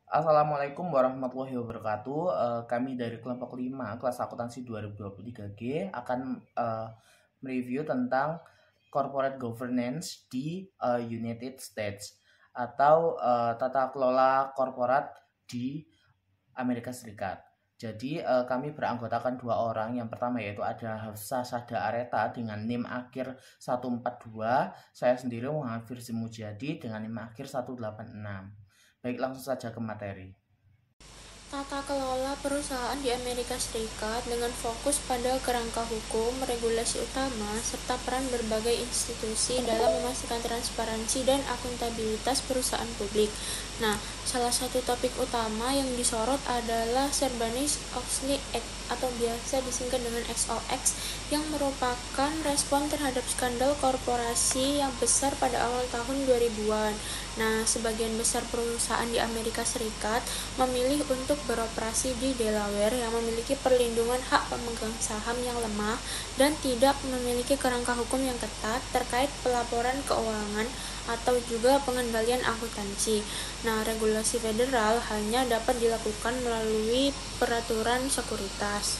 Assalamualaikum warahmatullahi wabarakatuh. Kami dari kelompok 5 kelas akuntansi 2023G akan mereview tentang corporate governance di United States atau tata kelola korporat di Amerika Serikat. Jadi kami beranggotakan dua orang. Yang pertama yaitu ada Hafsah Sada Areta dengan NIM akhir 142. Saya sendiri Muhammad Firzi Mujadi dengan NIM akhir 186. Baik, langsung saja ke materi. Tata kelola perusahaan di Amerika Serikat dengan fokus pada kerangka hukum, regulasi utama, serta peran berbagai institusi dalam memastikan transparansi dan akuntabilitas perusahaan publik. Nah, salah satu topik utama yang disorot adalah Sarbanes-Oxley Act atau biasa disingkat dengan SOX yang merupakan respon terhadap skandal korporasi yang besar pada awal tahun 2000-an. Nah, sebagian besar perusahaan di Amerika Serikat memilih untuk beroperasi di Delaware yang memiliki perlindungan hak pemegang saham yang lemah dan tidak memiliki kerangka hukum yang ketat terkait pelaporan keuangan atau juga pengendalian akuntansi. Nah, regulasi federal hanya dapat dilakukan melalui peraturan sekuritas.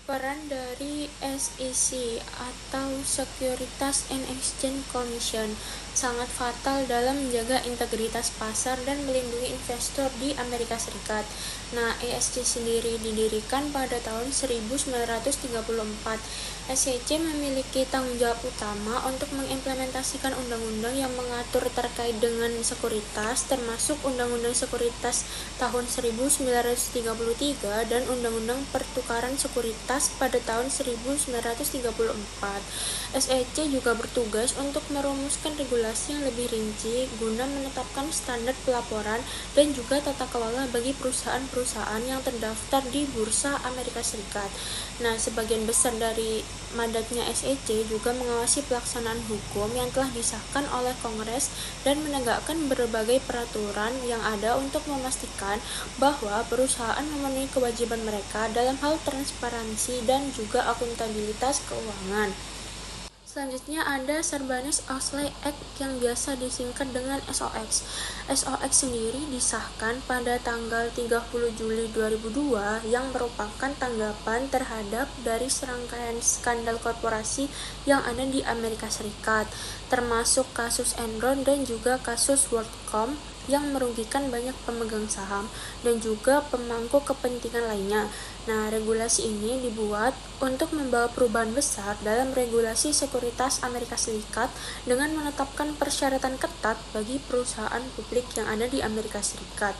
Peran dari SEC atau Securities and Exchange Commission sangat fatal dalam menjaga integritas pasar dan melindungi investor di Amerika Serikat. Nah, ESG sendiri didirikan pada tahun 1934. SEC memiliki tanggung jawab utama untuk mengimplementasikan undang-undang yang mengatur terkait dengan sekuritas, termasuk Undang-Undang Sekuritas tahun 1933 dan Undang-Undang Pertukaran Sekuritas pada tahun 1934. SEC juga bertugas untuk merumuskan regulasi yang lebih rinci guna menetapkan standar pelaporan dan juga tata kelola bagi perusahaan-perusahaan yang terdaftar di Bursa Amerika Serikat. Nah, sebagian besar dari mandatnya SEC juga mengawasi pelaksanaan hukum yang telah disahkan oleh Kongres dan menegakkan berbagai peraturan yang ada untuk memastikan bahwa perusahaan memenuhi kewajiban mereka dalam hal transparansi dan juga akuntabilitas keuangan. Selanjutnya ada Sarbanes-Oxley Act yang biasa disingkat dengan SOX. SOX sendiri disahkan pada tanggal 30 Juli 2002 yang merupakan tanggapan terhadap dari serangkaian skandal korporasi yang ada di Amerika Serikat, termasuk kasus Enron dan juga kasus WorldCom yang merugikan banyak pemegang saham dan juga pemangku kepentingan lainnya. Nah, regulasi ini dibuat untuk membawa perubahan besar dalam regulasi sekuritas Amerika Serikat dengan menetapkan persyaratan ketat bagi perusahaan publik yang ada di Amerika Serikat.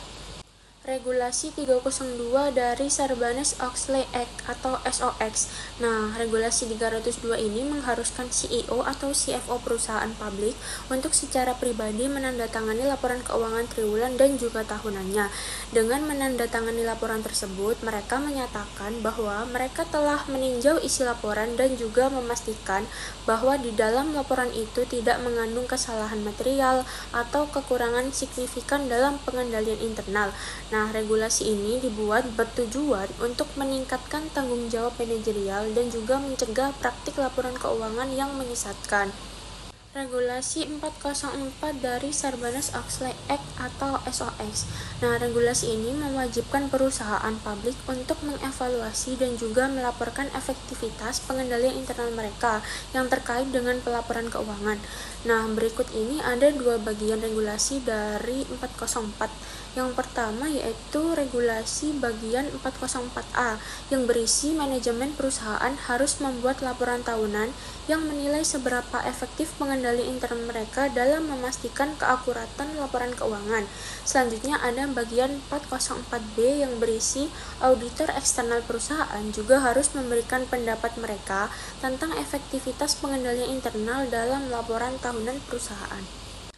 Regulasi 302 dari Sarbanes-Oxley Act atau SOX. Nah, regulasi 302 ini mengharuskan CEO atau CFO perusahaan publik untuk secara pribadi menandatangani laporan keuangan triwulan dan juga tahunannya. Dengan menandatangani laporan tersebut, mereka menyatakan bahwa mereka telah meninjau isi laporan dan juga memastikan bahwa di dalam laporan itu tidak mengandung kesalahan material atau kekurangan signifikan dalam pengendalian internal. Nah, regulasi ini dibuat bertujuan untuk meningkatkan tanggung jawab manajerial dan juga mencegah praktik laporan keuangan yang menyesatkan. Regulasi 404 dari Sarbanes-Oxley Act atau SOX. Nah, regulasi ini mewajibkan perusahaan publik untuk mengevaluasi dan juga melaporkan efektivitas pengendalian internal mereka yang terkait dengan pelaporan keuangan. Nah, berikut ini ada dua bagian regulasi dari 404. Yang pertama yaitu regulasi bagian 404A yang berisi manajemen perusahaan harus membuat laporan tahunan yang menilai seberapa efektif pengendalian internal mereka dalam memastikan keakuratan laporan keuangan. Selanjutnya ada bagian 404B yang berisi auditor eksternal perusahaan juga harus memberikan pendapat mereka tentang efektivitas pengendalian internal dalam laporan tahunan perusahaan.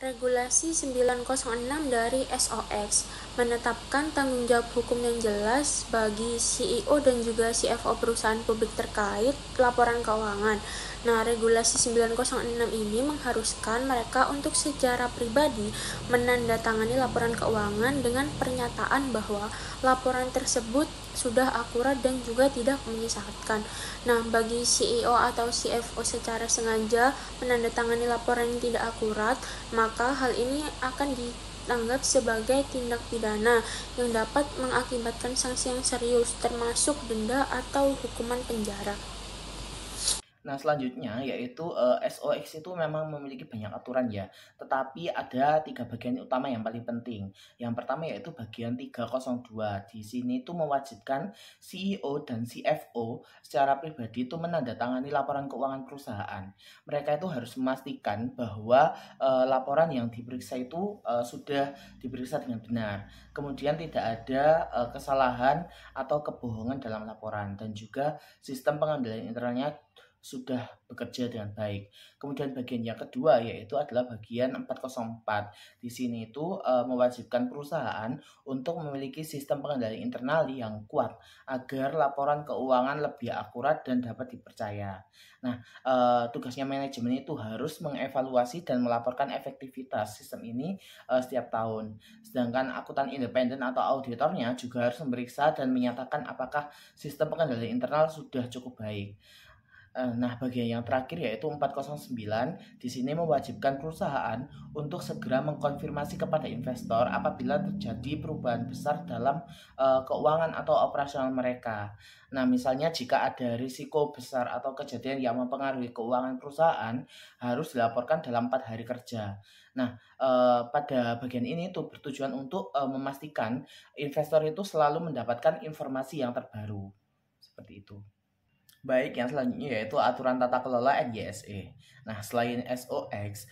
Regulasi 906 dari SOX menetapkan tanggung jawab hukum yang jelas bagi CEO dan juga CFO perusahaan publik terkait laporan keuangan. Nah, regulasi 906 ini mengharuskan mereka untuk secara pribadi menandatangani laporan keuangan dengan pernyataan bahwa laporan tersebut sudah akurat dan juga tidak menyesatkan. Nah, bagi CEO atau CFO secara sengaja menandatangani laporan yang tidak akurat, maka hal ini akan dianggap sebagai tindak pidana yang dapat mengakibatkan sanksi yang serius, termasuk denda atau hukuman penjara. Nah, selanjutnya yaitu SOX itu memang memiliki banyak aturan ya, tetapi ada 3 bagian utama yang paling penting. Yang pertama yaitu bagian 302. Di sini itu mewajibkan CEO dan CFO secara pribadi itu menandatangani laporan keuangan perusahaan. Mereka itu harus memastikan bahwa laporan yang diperiksa itu sudah diperiksa dengan benar. Kemudian tidak ada kesalahan atau kebohongan dalam laporan, dan juga sistem pengendalian internalnya sudah bekerja dengan baik. Kemudian bagian yang kedua yaitu adalah bagian 404. Di sini itu mewajibkan perusahaan untuk memiliki sistem pengendalian internal yang kuat agar laporan keuangan lebih akurat dan dapat dipercaya. Nah, tugasnya manajemen itu harus mengevaluasi dan melaporkan efektivitas sistem ini setiap tahun. Sedangkan akuntan independen atau auditornya juga harus memeriksa dan menyatakan apakah sistem pengendalian internal sudah cukup baik. Nah, bagian yang terakhir yaitu 409, di sini mewajibkan perusahaan untuk segera mengkonfirmasi kepada investor apabila terjadi perubahan besar dalam keuangan atau operasional mereka. Nah, misalnya jika ada risiko besar atau kejadian yang mempengaruhi keuangan perusahaan, harus dilaporkan dalam 4 hari kerja. Nah, pada bagian ini tuh bertujuan untuk memastikan investor itu selalu mendapatkan informasi yang terbaru. Seperti itu. Baik, yang selanjutnya yaitu aturan tata kelola NYSE. Nah, selain SOX,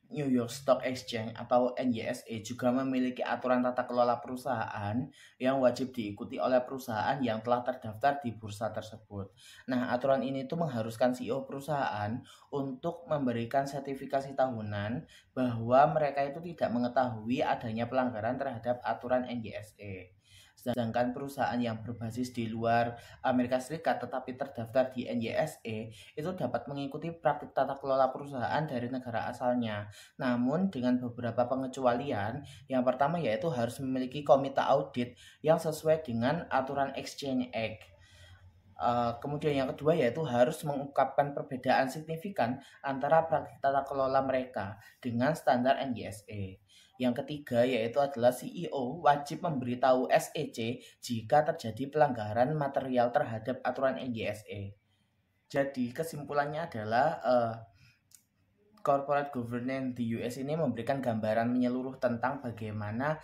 New York Stock Exchange atau NYSE juga memiliki aturan tata kelola perusahaan yang wajib diikuti oleh perusahaan yang telah terdaftar di bursa tersebut. Nah, aturan ini tuh mengharuskan CEO perusahaan untuk memberikan sertifikasi tahunan bahwa mereka itu tidak mengetahui adanya pelanggaran terhadap aturan NYSE. Sedangkan perusahaan yang berbasis di luar Amerika Serikat tetapi terdaftar di NYSE itu dapat mengikuti praktik tata kelola perusahaan dari negara asalnya. Namun dengan beberapa pengecualian, yang pertama yaitu harus memiliki komite audit yang sesuai dengan aturan Exchange Act. Kemudian yang kedua yaitu harus mengungkapkan perbedaan signifikan antara praktik tata kelola mereka dengan standar NYSE. Yang ketiga yaitu adalah CEO wajib memberitahu SEC jika terjadi pelanggaran material terhadap aturan NYSE. Jadi kesimpulannya adalah corporate governance di US ini memberikan gambaran menyeluruh tentang bagaimana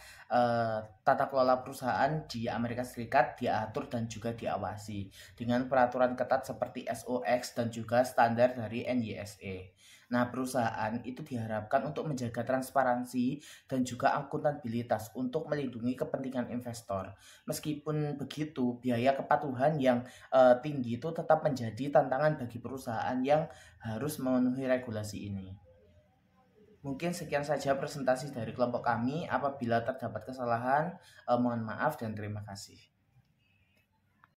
tata kelola perusahaan di Amerika Serikat diatur dan juga diawasi dengan peraturan ketat seperti SOX dan juga standar dari NYSE. Nah, perusahaan itu diharapkan untuk menjaga transparansi dan juga akuntabilitas untuk melindungi kepentingan investor. Meskipun begitu, biaya kepatuhan yang tinggi itu tetap menjadi tantangan bagi perusahaan yang harus memenuhi regulasi ini. Mungkin sekian saja presentasi dari kelompok kami. Apabila terdapat kesalahan, mohon maaf dan terima kasih.